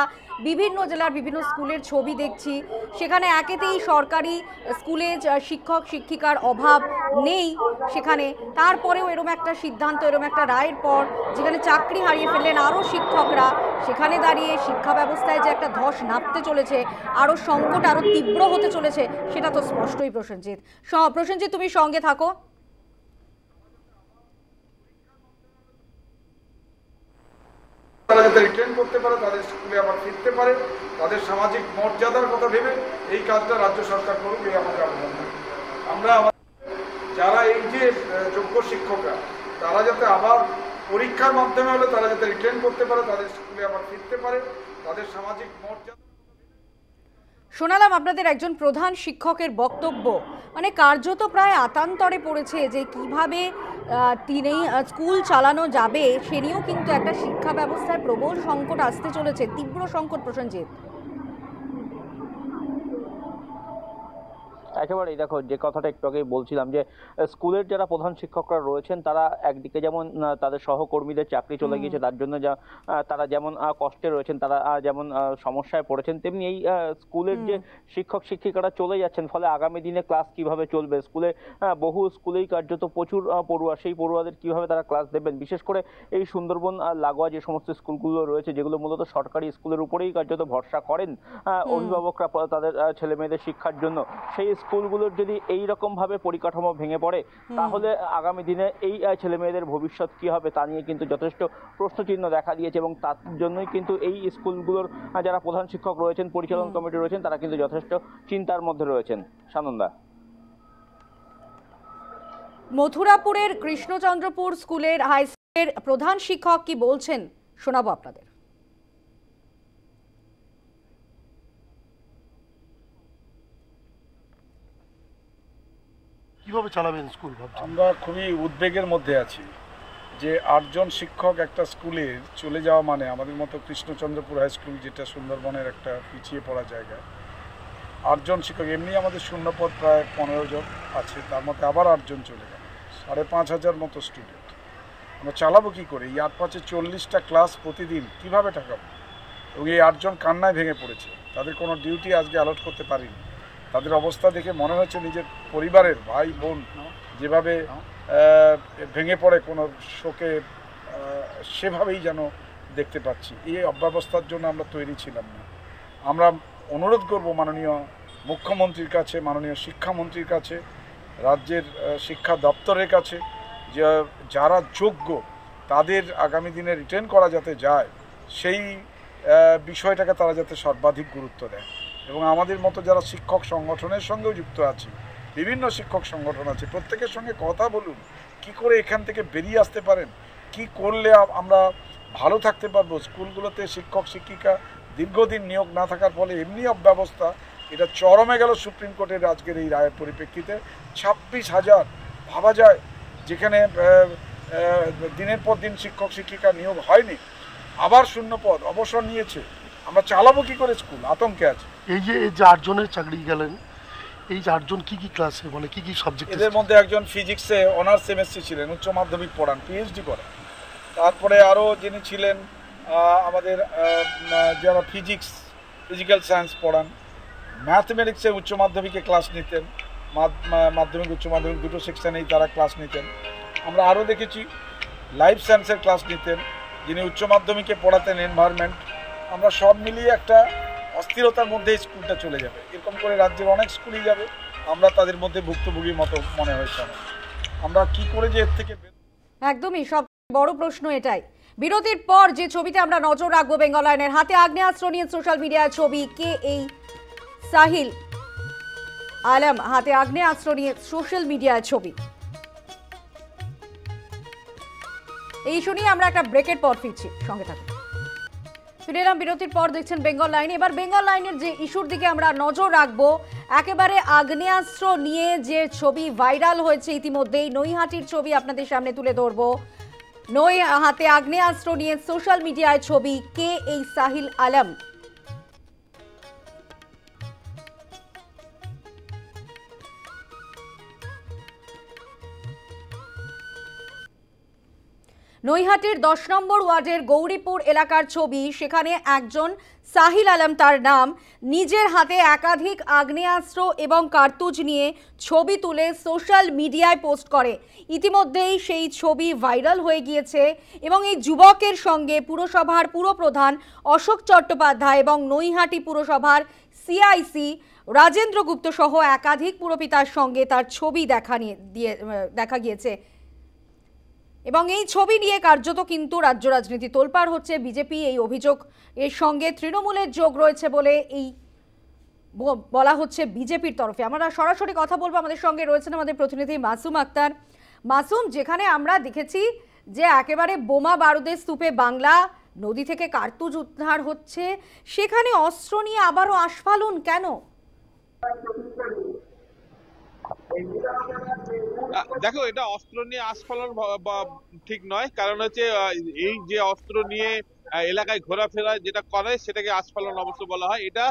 বিভিন্ন জেলার বিভিন্ন স্কুলের ছবি দেখছি, সেখানে একেতেই সরকারি স্কুলে শিক্ষক শিক্ষিকার অভাব, নেই সেখানে, তারপরেও এরম একটা সিদ্ধান্ত, এরম একটা রায়ের পর যেখানে চাকরি হারিয়ে ফেললেন আরও শিক্ষকরা, সেখানে দাঁড়িয়ে শিক্ষা ব্যবস্থায় যে একটা ধস নামতে চলেছে, আরও সংকট আরও তীব্র হতে চলেছে, সেটা তো স্পষ্টই। প্রসেনজিৎ, তুমি সঙ্গে থাকো। তারা যাতে রিটার্ন করতে পারে, তাদের স্কুলে আবার ফিরতে পারে, তাদের সামাজিক মর্যাদার কথা ভেবে এই কাজটা রাজ্য সরকার করুক, এই আমাদের আবেদন। আমরা যারা এই যে যোগ্য শিক্ষকরা, তারা যাতে আবার পরীক্ষার মাধ্যমে হলে তারা যাতে রিটার্ন করতে পারে, তাদের স্কুলে আবার ফিরতে পারে, তাদের সামাজিক মর্যাদা। শোনালাম আপনাদের একজন প্রধান শিক্ষকের বক্তব্য, মানে কার্যত প্রায় আতান্তরে পড়েছে যে কিভাবে তিনি স্কুল চালানো যাবে, সে নিয়েও কিন্তু একটা শিক্ষা ব্যবস্থায় প্রবল সংকট আসতে চলেছে, তীব্র সংকট। প্রসেনজিৎ, একেবারেই দেখো, যে কথাটা একটু আগেই বলছিলাম যে স্কুলের যারা প্রধান শিক্ষকরা রয়েছেন তারা একদিকে যেমন তাদের সহকর্মীদের চাকরি চলে গিয়েছে তার জন্য তারা যেমন কষ্টে রয়েছেন, তারা যেমন সমস্যায় পড়েছেন, তেমনি এই স্কুলের যে শিক্ষক শিক্ষিকারা চলে যাচ্ছেন, ফলে আগামী দিনে ক্লাস কিভাবে চলবে, স্কুলে বহু স্কুলেই কার্যত প্রচুর পড়ুয়া, সেই পড়ুয়াদের কিভাবে তারা ক্লাস দেবেন, বিশেষ করে এই সুন্দরবন লাগোয়া যে সমস্ত স্কুলগুলো রয়েছে যেগুলো মূলত সরকারি স্কুলের উপরেই কার্যত ভরসা করেন অভিভাবকরা তাদের ছেলে মেয়েদের শিক্ষার জন্য, সেই স্কুলগুলোর যদি এই রকম ভাবে পরিকাঠামো ভেঙে পড়ে তাহলে আগামী দিনে এই ছেলে মেয়েদের ভবিষ্যৎ কি হবে তা নিয়ে কিন্তু যথেষ্ট প্রশ্নচিহ্ন দেখা দিয়েছে, এবং তার জন্যই কিন্তু এই স্কুলগুলোর যারা প্রধান শিক্ষক রয়েছেন, পরিচালন কমিটি রয়েছেন, তারা কিন্তু যথেষ্ট চিন্তার মধ্যে রয়েছেন। সানন্দা, মথুরাপুরের কৃষ্ণচন্দ্রপুর স্কুলের হাই স্কুলের প্রধান শিক্ষক কি বলছেন শোনাবো আপনাদের। কিভাবে চালাবেন স্কুল ভাবছেন? আমরা খুবই উদ্বেগের মধ্যে আছি যে 8 জন শিক্ষক একটা স্কুলের চলে যাওয়া মানে, আমাদের মতো কৃষ্ণচন্দ্রপুর হাই স্কুল যেটা সুন্দরবনের একটা পিছিয়ে পড়া জায়গা, 8 জন শিক্ষক, এমনি আমাদের শূন্যপদ প্রায় 15 জন আছে, তার মধ্যে আবার 8 জন চলে গেল, 5,500 মতো স্টুডেন্ট। আমরা চালাবো কী করে? এই 8-5-এ 40টা ক্লাস প্রতিদিন কীভাবে ঠেকাবো? এবং এই 8 জন কান্নায় ভেঙে পড়েছে, তাদের কোনো ডিউটি আজকে অ্যালট করতে পারিনি। তাদের অবস্থা দেখে মনে হচ্ছে নিজের পরিবারের ভাই বোন যেভাবে ভেঙে পড়ে কোনো শোকে, সেভাবেই যেন দেখতে পাচ্ছি। এই অব্যবস্থার জন্য আমরা তৈরি ছিলাম না। আমরা অনুরোধ করব মাননীয় মুখ্যমন্ত্রীর কাছে, মাননীয় শিক্ষামন্ত্রীর কাছে, রাজ্যের শিক্ষা দপ্তরের কাছে, যে যারা যোগ্য তাদের আগামী দিনে রিটার্ন করা যাতে যায়, সেই বিষয়টাকে তারা যাতে সর্বাধিক গুরুত্ব দেয়। এবং আমাদের মতো যারা শিক্ষক সংগঠনের সঙ্গেও যুক্ত আছি, বিভিন্ন শিক্ষক সংগঠন আছে, প্রত্যেকের সঙ্গে কথা বলুন, কি করে এখান থেকে বেরিয়ে আসতে পারেন, কি করলে আমরা ভালো থাকতে পারবো। স্কুলগুলোতে শিক্ষক শিক্ষিকা দীর্ঘদিন নিয়োগ না থাকার ফলে এমনি অব্যবস্থা, এটা চরমে গেল সুপ্রিম কোর্টের আজকের এই রায়ের পরিপ্রেক্ষিতে। 26,000 ভাবা যায়, যেখানে দিনের পর দিন শিক্ষক শিক্ষিকা নিয়োগ হয়নি, আবার শূন্যপদ, অবসর নিয়েছে, আমরা চালাবো কি করে স্কুল? আতঙ্কে আছে। এই যে 8 জনের চাকরি গেলেন, এই 8 জন কি কি ক্লাসে, মানে কি কি সাবজেক্ট? এদের মধ্যে একজন ফিজিক্সে অনার্স এমএসসি ছিলেন, উচ্চ মাধ্যমিক পড়ান, পিএইচডি করেন। তারপরে আরও যিনি ছিলেন আমাদের যারা ফিজিক্যাল সায়েন্স পড়ান, ম্যাথমেটিক্সে উচ্চ মাধ্যমিকে ক্লাস নিতেন, মাধ্যমিক উচ্চ মাধ্যমিক দুটো সেকশনেই তারা ক্লাস নিতেন। আমরা আরও দেখেছি লাইফ সায়েন্সের ক্লাস নিতেন, যিনি উচ্চ মাধ্যমিকে পড়াতেন এনভায়রনমেন্ট। আমরা সব মিলিয়ে একটা অস্থিরতার মধ্যে স্কুলটা চলে যাবে, এরকম করে রাজ্যের অনেক স্কুলই যাবে, আমরা তাদের মধ্যে ভুক্তভোগীর মতো মনে হয়েছে। আমরা কি করে যে এর থেকে একদমই সব বড় প্রশ্ন এটাই। বিরতির পর যে ছবিতে আমরা নজর রাখবো, বেঙ্গল লাইনের হাতে আগ্নেয়াস্ত্র নিয়ে সোশ্যাল মিডিয়ায় ছবি, কে এই সাহিল আলম, হাতে আগ্নেয়াস্ত্র নিয়ে সোশ্যাল মিডিয়ায় ছবি। এই ইস্যু নিয়ে আমরা একটা ব্রেকের পর ফিরছি, সঙ্গে থাকুন। ফিরে এলাম বিরতির পর, দেখছেন বেঙ্গল লাইন। এবার বেঙ্গল লাইনের যে ইস্যুর দিকে আমরা নজর রাখবো, একেবারে আগ্নেয়াস্ত্র নিয়ে যে ছবি ভাইরাল হয়েছে ইতিমধ্যেই, নৈহাটির ছবি আপনাদের সামনে তুলে ধরবো। হাতে আগ্নেয়াস্ত্র নিয়ে সোশ্যাল মিডিয়ায় ছবি, কে এই সাহিল আলম। নৈহাটির 10 নম্বর ওয়ার্ডের গৌরীপুর এলাকার ছবি। সেখানে একজন সাহিল আলম তার নাম, নিজের হাতে একাধিক আগ্নেয়াস্ত্র এবং কার্তুজ নিয়ে ছবি তুলে সোশ্যাল মিডিয়ায় পোস্ট করে। ইতিমধ্যেই সেই ছবি ভাইরাল হয়ে গিয়েছে এবং এই যুবকের সঙ্গে পুরসভার পুরপ্রধান অশোক চট্টোপাধ্যায় এবং নৈহাটি পুরসভার সিআইসি রাজেন্দ্র গুপ্ত সহ একাধিক পুরপিতার সঙ্গে তার ছবি দেখা গিয়েছে এবং এই ছবি নিয়ে কার্যত কিন্তু রাজ্য রাজনীতি তোলপাড় হচ্ছে। বিজেপি এই অভিযোগ এর সঙ্গে তৃণমূলের যোগ রয়েছে বলে এই বলা হচ্ছে বিজেপির তরফে। আমরা সরাসরি কথা বলবো, আমাদের সঙ্গে রয়েছেন আমাদের প্রতিনিধি মাসুম আক্তার। মাসুম, যেখানে আমরা দেখেছি যে একেবারে বোমা বারুদের স্তূপে বাংলা, নদী থেকে কার্তুজ উদ্ধার হচ্ছে, সেখানে অস্ত্র নিয়ে আবারও আস্ফালন কেন? দেখো, এটা অস্ত্র নিয়ে আস্ফালন ঠিক নয়, কারণ হচ্ছে এই যে অস্ত্র নিয়ে এলাকায় ঘোরাফেরা যেটা করে সেটাকে আস্ফালন অবশ্য বলা হয়। এটা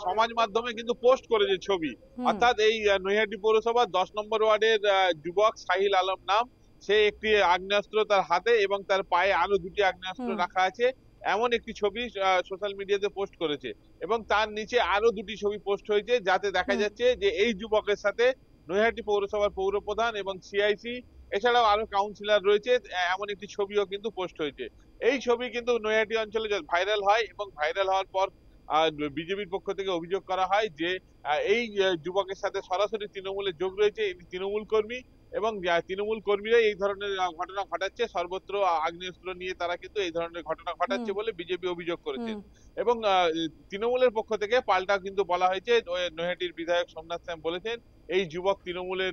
সমাজ মাধ্যমে কিন্তু পোস্ট করেছে ছবি, অর্থাৎ এই নৈহাটি পৌরসভার 10 নম্বর ওয়ার্ডের যুবক সাহিল আলম নাম, সে একটি আগ্নেয়াস্ত্র তার হাতে এবং তার পায়ে আরো 2টি আগ্নেয়াস্ত্র রাখা আছে এমন একটি ছবি সোশ্যাল মিডিয়াতে পোস্ট করেছে এবং তার নিচে আরো 2টি ছবি পোস্ট হয়েছে, যাতে দেখা যাচ্ছে যে এই যুবকের সাথে নৈহাটি পৌরসভার পৌরপ্রধান এবং সিআইসি এছাড়াও আরো কাউন্সিলর রয়েছে, এমন একটি ছবিও কিন্তু পোস্ট হয়েছে। এই ছবি কিন্তু নৈহাটি অঞ্চলে ভাইরাল হয় এবং ভাইরাল হওয়ার পর বিজেপির পক্ষ থেকে অভিযোগ করা হয় যে এই যুবকের সাথে সরাসরি তৃণমূলের যোগ রয়েছে, ইনি তৃণমূল কর্মী এবং তৃণমূল কর্মীরা এই ধরনের ঘটনা ঘটাচ্ছে, সর্বত্র আগ্নেয়াস্ত্র নিয়ে তারা কিন্তু এই ধরনের ঘটনা ঘটাচ্ছে বলে বিজেপি অভিযোগ করেছে। এবং তৃণমূলের পক্ষ থেকে পাল্টা কিন্তু বলা হয়েছে, নৈহাটির বিধায়ক সোমনাথ শ্যাম বলেছেন এই যুবক তৃণমূলের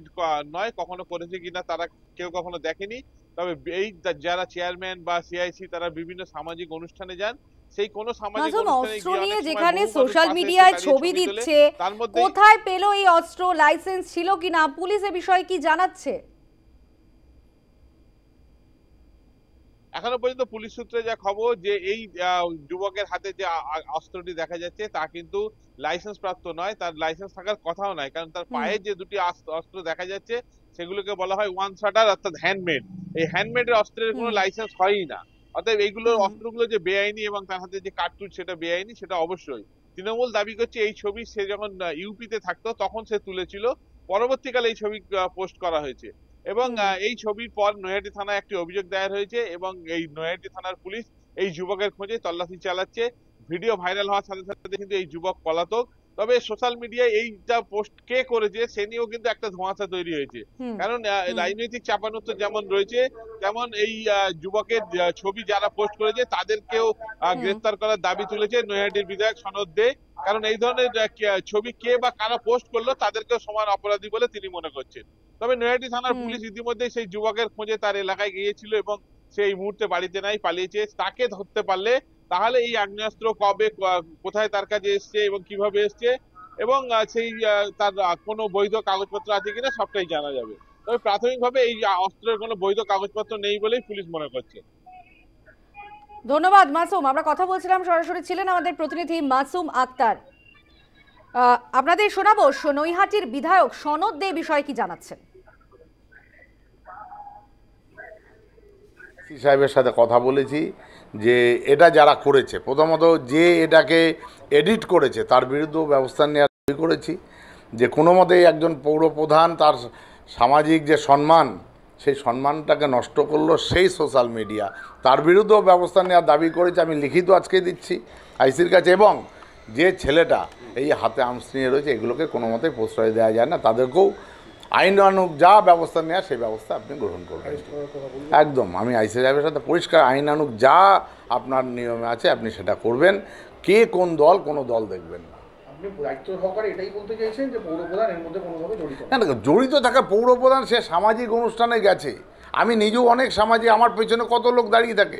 নয়, কখনো করেছে কিনা তারা কেউ কখনো দেখেনি, তবে এই যারা চেয়ারম্যান বা সিআইসি তারা বিভিন্ন সামাজিক অনুষ্ঠানে যান, সেই কোন সামাজিক অনুষ্ঠানে যেখানে সোশ্যাল মিডিয়ায় ছবি দিচ্ছে, কোথায় পেল এই অস্ত্র, লাইসেন্স ছিল কিনা, পুলিশ এ বিষয়ে কি জানাচ্ছে? এখনো পর্যন্ত পুলিশ সূত্রে যা খবর যে এই যুবকের হাতে যে অস্ত্রটি দেখা যাচ্ছে তা কিন্তু লাইসেন্স প্রাপ্ত নয়, তার লাইসেন্স থাকার কথাও নয়, কারণ তার পায়ে যে 2টি অস্ত্র দেখা যাচ্ছে সেগুলোকে বলা হয় ওয়ান শটার, অর্থাৎ হ্যান্ডমেড। এই হ্যান্ডমেডের অস্ত্রের কোনো লাইসেন্স হয়ই না, অতএব এইগুলো অস্ত্রগুলো যে বেআইনি এবং তার হাতে যে কার্তুজ সেটা বেআইনি, সেটা অবশ্যই। তৃণমূল দাবি করছে এই ছবি সে যখন ইউপিতে থাকতো তখন সে তুলেছিল, পরবর্তীকালে এই ছবি পোস্ট করা হয়েছে এবং এই ছবির পর নৈহাটি থানায় একটি অভিযোগ দায়ের হয়েছে এবং এই নৈহাটি থানার পুলিশ এই যুবকের খোঁজে তল্লাশি চালাচ্ছে। ভিডিও ভাইরাল হওয়ার সাথে সাথে কিন্তু এই যুবক পলাতক, তবে সোশ্যাল মিডিয়ায় এইটা পোস্ট কে করেছে সে নিয়েও কিন্তু একটা ধোঁয়াশা তৈরি হয়েছে, কারণ রাজনৈতিক চাপানোত্তর যেমন রয়েছে তেমন এই যুবকের ছবি যারা পোস্ট করেছে তাদেরকেও গ্রেফতার করার দাবি তুলেছে নৈহাটির বিধায়ক সনদ দে, কারণ এই ধরনের ছবি কে বা কারা পোস্ট করলো তাদেরকেও সমান অপরাধী বলে তিনি মনে করছেন। তবে নৈহাটি থানার পুলিশ ইতিমধ্যে সেই যুবকের খোঁজে তার এলাকায় গিয়েছিল এবং সেই মুহূর্তে বাড়িতে নাই, পালিয়েছে। তাকে ধরতে পারলে তাহলে এই আগ্নেয়াস্ত্র কবে কোথায় তার কাছে এসছে এবং কিভাবে এসছে এবং সেই তার কোনো বৈধ কাগজপত্র আছে কিনা সবটাই জানা যাবে। তবে প্রাথমিকভাবে এই অস্ত্রের কোনো বৈধ কাগজপত্র নেই বলেই পুলিশ মনে করছে। ধন্যবাদ মাসুম। আমরা কথা বলছিলাম, সরাসরি ছিলেন আমাদের প্রতিনিধি মাসুম আক্তার। আপনাদের শোনাবো নৈহাটির বিধায়ক সনদ দে বিষয়ে কি জানাচ্ছেন। সাহেবের সাথে কথা বলেছি যে এটা যারা করেছে, প্রথমত যে এটাকে এডিট করেছে তার বিরুদ্ধেও ব্যবস্থা নেওয়ার দাবি করেছি, যে কোনো মতেই একজন পৌরপ্রধান তার সামাজিক যে সম্মান সেই সম্মানটাকে নষ্ট করলো সেই সোশ্যাল মিডিয়া, তার বিরুদ্ধেও ব্যবস্থা নেওয়ার দাবি করেছে। আমি লিখিত আজকে দিচ্ছি আইসির কাছে, এবং যে ছেলেটা এই হাতে আর্মস নিয়ে রয়েছে এগুলোকে কোনো মতেই প্রশ্রয় দেওয়া যায় না, তাদেরকেও আইনানুগ যা ব্যবস্থা নেওয়া সেই ব্যবস্থা আপনি গ্রহণ করবেন। একদম আমি আইসি সাহেবের সাথে পরিষ্কার, আইনানুগ যা আপনার নিয়মে আছে আপনি সেটা করবেন, কে কোন দল কোনো দল দেখবেন না। আপনি দায়িত্ব সহকারে এটাই বলতে চাইছেন যে পৌরপ্রধান এর মধ্যে কোনোভাবে জড়িত না? জড়িত থাকা পৌরপ্রধান সে সামাজিক অনুষ্ঠানে গেছে, আমি নিজেও অনেক সামাজিক, আমার পেছনে কত লোক দাঁড়িয়ে থাকে,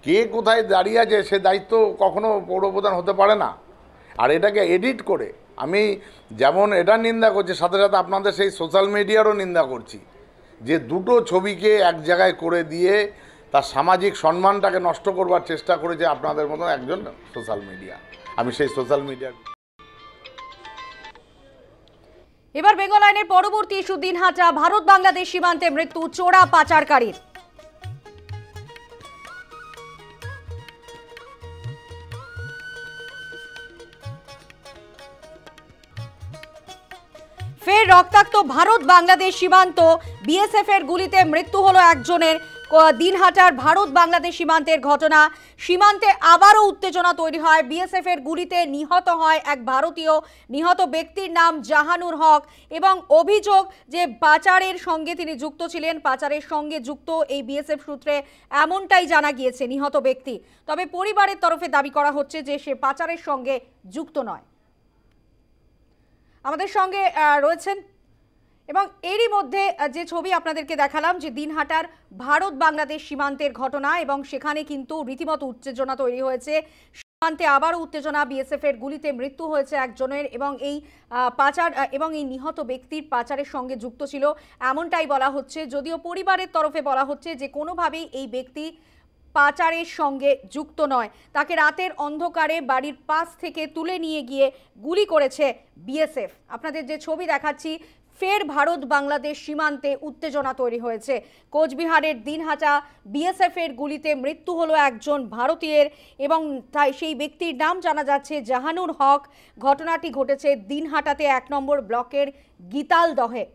কে কোথায় দাঁড়িয়ে আছে সে দায়িত্ব কখনো পৌরপ্রধান হতে পারে না। আর এটাকে এডিট করে আমি যেমন এটা নিন্দা করছি, সাথে সাথে আপনাদের সেই সোশ্যাল মিডিয়ারও নিন্দা করছি, যে দুটো ছবিকে এক জায়গায় করে দিয়ে তার সামাজিক সম্মানটাকে নষ্ট করবার চেষ্টা করেছে আপনাদের মতো একজন সোশ্যাল মিডিয়া। আমি সেই সোশ্যাল মিডিয়ার এবার বেঙ্গল আইনের পরবর্তী ইস্যু, দিনহাটা ভারত বাংলাদেশ সীমান্তে মৃত্যু চোরা পাচারকারীর। ফের রক্তাক্ত ভারত বাংলাদেশ সীমান্ত, বিএসএফ এর গুলিতে মৃত্যু হলো একজনের। দিনহাটার ভারত বাংলাদেশ সীমান্তের ঘটনা, সীমান্তে আবারও উত্তেজনা তৈরি হয়। বিএসএফ এর গুলিতে নিহত হয় এক ভারতীয়। নিহত ব্যক্তির নাম জাহানুর হক এবং অভিযোগ যে পাচারের সঙ্গে তিনি যুক্ত ছিলেন। পাচারের সঙ্গে যুক্ত এই বিএসএফ সূত্রে এমনটাই জানা গিয়েছে নিহত ব্যক্তি। তবে পরিবারের তরফে দাবি করা হচ্ছে যে সে পাচারের সঙ্গে যুক্ত নয়। আমাদের সঙ্গে রয়েছেন এবং এরই মধ্যে যে ছবি আপনাদেরকে দেখালাম যে দিনহাটার ভারত বাংলাদেশ সীমান্তের ঘটনা, এবং সেখানে কিন্তু রীতিমতো উত্তেজনা তৈরি হয়েছে। সীমান্তে আবারও উত্তেজনা, বিএসএফ এর গুলিতে মৃত্যু হয়েছে একজনের এবং এই পাচার এবং এই নিহত ব্যক্তির পাচারের সঙ্গে যুক্ত ছিল এমনটাই বলা হচ্ছে। যদিও পরিবারের তরফে বলা হচ্ছে যে কোনোভাবেই এই ব্যক্তি পাচারের সঙ্গে যুক্ত নয়। তাকে রাতের অন্ধকারে বাড়ির পাশ থেকে তুলে নিয়ে গিয়ে গুলি করেছে বিএসএফ। আপনাদের যে ছবি দেখাচ্ছি, ফের ভারত বাংলাদেশ সীমান্তে উত্তেজনা তৈরি হয়েছে। কোচবিহারের দিনহাটা বিএসএফ এর গুলিতে মৃত্যু হলো একজন ভারতীয়ের এবং তাই সেই ব্যক্তির নাম জানা যাচ্ছে জাহানুর হক। ঘটনাটি ঘটেছে দিনহাটাতে 1 নম্বর ব্লকের গীতালদহে।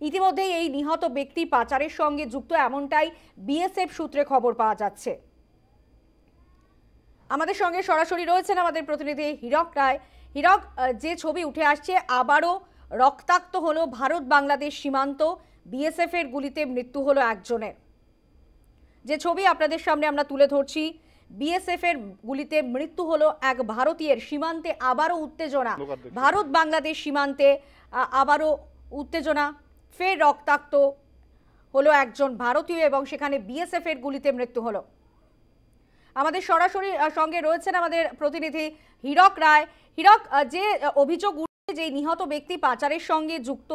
ইতিমধ্যেই এই নিহত ব্যক্তি পাচারের সঙ্গে যুক্ত এমনটাই বিএসএফ সূত্রে খবর পাওয়া যাচ্ছে। আমাদের সঙ্গে সরাসরি রয়েছেন আমাদের প্রতিনিধি হীরক রায়। হীরক, যে ছবি উঠে আসছে, আবারও রক্তাক্ত হলো ভারত বাংলাদেশ সীমান্ত, বিএসএফ এর গুলিতে মৃত্যু হলো একজনের। যে ছবি আপনাদের সামনে আমরা তুলে ধরছি, বিএসএফ এর গুলিতে মৃত্যু হলো এক ভারতীয়ের। সীমান্তে আবারও উত্তেজনা, ভারত বাংলাদেশ সীমান্তে আবারও উত্তেজনা, ফের রক্তাক্ত হলো একজন ভারতীয় এবং সেখানে বিএসএফ এর গুলিতে মৃত্যু হলো। আমাদের সরাসরি সঙ্গে রয়েছেন আমাদের প্রতিনিধি হীরক রায়। হীরক, যে অভিযোগ যে নিহত ব্যক্তি পাচারের সঙ্গে যুক্ত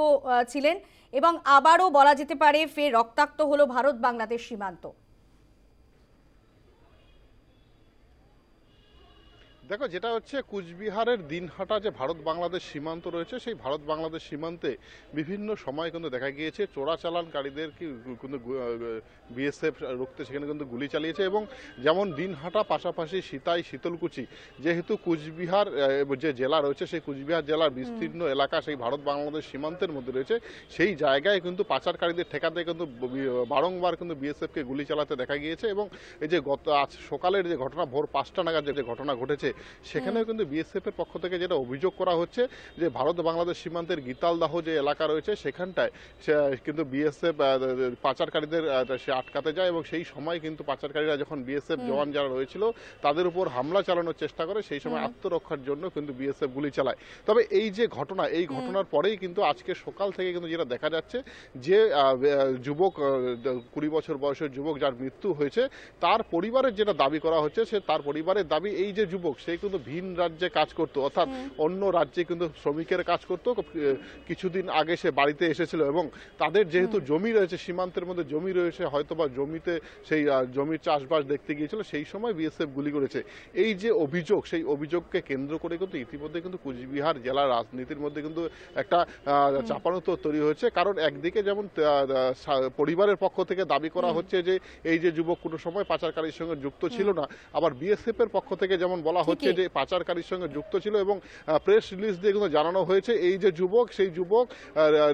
ছিলেন এবং আবারও বলা যেতে পারে ফের রক্তাক্ত হলো ভারত বাংলাদেশ সীমান্ত। দেখো, যেটা হচ্ছে কুচবিহারের দিনহাটা যে ভারত বাংলাদেশ সীমান্ত রয়েছে, সেই ভারত বাংলাদেশ সীমান্তে বিভিন্ন সময় কিন্তু দেখা গিয়েছে চোরাচালানকারীদের কিন্তু বিএসএফ রুখতে সেখানে কিন্তু গুলি চালিয়েছে। এবং যেমন দিনহাটা পাশাপাশি সিতাই, শীতলকুচি, যেহেতু কুচবিহার যে জেলা রয়েছে সেই কুচবিহার জেলার বিস্তীর্ণ এলাকা সেই ভারত বাংলাদেশ সীমান্তের মধ্যে রয়েছে, সেই জায়গায় কিন্তু পাচারকারীদের ঠেকাতে কিন্তু বারংবার কিন্তু বিএসএফকে গুলি চালাতে দেখা গিয়েছে। এবং এই যে গত আজ সকালের যে ঘটনা, ভোর 5টা নাগাদ যে ঘটনা ঘটেছে, সেখানেও কিন্তু বিএসএফ এর পক্ষ থেকে যেটা অভিযোগ করা হচ্ছে যে ভারত বাংলাদেশ সীমান্তের গীতালদাহ যে এলাকা রয়েছে সেখানটায় কিন্তু বিএসএফ পাচারকারীদের সে আটকাতে যায় এবং সেই সময় কিন্তু পাচারকারীরা যখন বিএসএফ জওয়ান যারা রয়েছিল তাদের উপর হামলা চালানোর চেষ্টা করে, সেই সময় আত্মরক্ষার জন্য কিন্তু বিএসএফ গুলি চালায়। তবে এই যে ঘটনা, এই ঘটনার পরেই কিন্তু আজকে সকাল থেকে কিন্তু যেটা দেখা যাচ্ছে যে যুবক, 20 বছর বয়সের যুবক যার মৃত্যু হয়েছে, তার পরিবারের যেটা দাবি করা হচ্ছে, সে তার পরিবারের দাবি এই যে যুবক সে কিন্তু ভিন রাজ্যে কাজ করতো, অর্থাৎ অন্য রাজ্যে কিন্তু শ্রমিকের কাজ করতো। কিছুদিন আগে সে বাড়িতে এসেছিল এবং তাদের যেহেতু জমি রয়েছে, সীমান্তের মধ্যে জমি রয়েছে, হয়তোবা জমিতে সেই জমির চাষবাস দেখতে গিয়েছিল, সেই সময় বিএসএফ গুলি করেছে। এই যে অভিযোগ, সেই অভিযোগকে কেন্দ্র করে কিন্তু ইতিমধ্যে কিন্তু কুচবিহার জেলার রাজনীতির মধ্যে কিন্তু একটা চাপানোতর তৈরি হয়েছে। কারণ একদিকে যেমন পরিবারের পক্ষ থেকে দাবি করা হচ্ছে যে এই যে যুবক কোনো সময় পাচারকারীর সঙ্গে যুক্ত ছিল না, আবার বিএসএফ এর পক্ষ থেকে যেমন বলা হচ্ছে যে পাচারকারীর সঙ্গে যুক্ত ছিল এবং প্রেস রিলিজ দিয়ে কিন্তু জানানো হয়েছে এই যে যুবক, সেই যুবক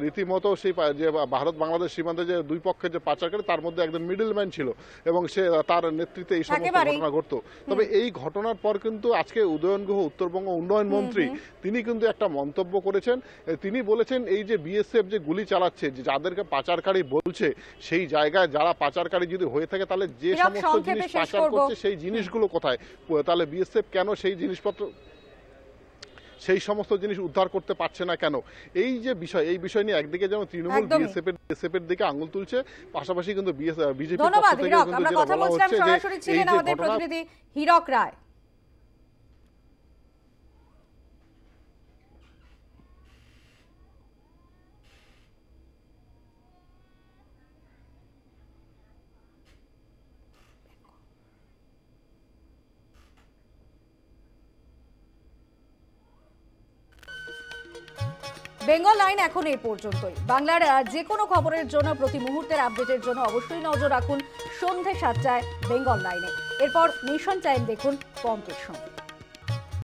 রীতিমতো সেই যে ভারত বাংলাদেশ সীমান্তে যে দুই পক্ষের যে পাচারকারী তার মধ্যে একজন মিডলম্যান ছিল এবং সে তার নেতৃত্বে এই সমস্ত ঘটনা ঘটতো। তবে এই ঘটনার পর কিন্তু আজকে উদয়ন গুহ উত্তরবঙ্গ উন্নয়ন মন্ত্রী তিনি কিন্তু একটা মন্তব্য করেছেন। তিনি বলেছেন এই যে বিএসএফ যে গুলি চালাচ্ছে, যে যাদেরকে পাচারকারী বলছে, সেই জায়গায় যারা পাচারকারী যদি হয়ে থাকে তাহলে যে সমস্ত জিনিস পাচার করছে সেই জিনিসগুলো কোথায়, তাহলে বিএসএফ কেন সেই জিনিসপত্র, সেই সমস্ত জিনিস উদ্ধার করতে পারছে না কেন? এই যে বিষয়, এই বিষয় নিয়ে একদিকে যেমন তৃণমূল বিএসএফ এর দিকে আঙুল তুলছে, পাশাপাশি কিন্তু বিজেপি পক্ষ থেকে কিন্তু যেটা বলা হচ্ছে যে এই যে ঘটনা। হীরক রায়, বেঙ্গল লাইন এখন এই পর্যন্তই। বাংলার যে কোনো খবরের জন্য, প্রতি মুহূর্তের আপডেটের জন্য অবশ্যই নজর রাখুন সন্ধ্যে 7টায় বেঙ্গল লাইনে। এরপর নেশন টাইম দেখুন পঙ্কের সঙ্গে।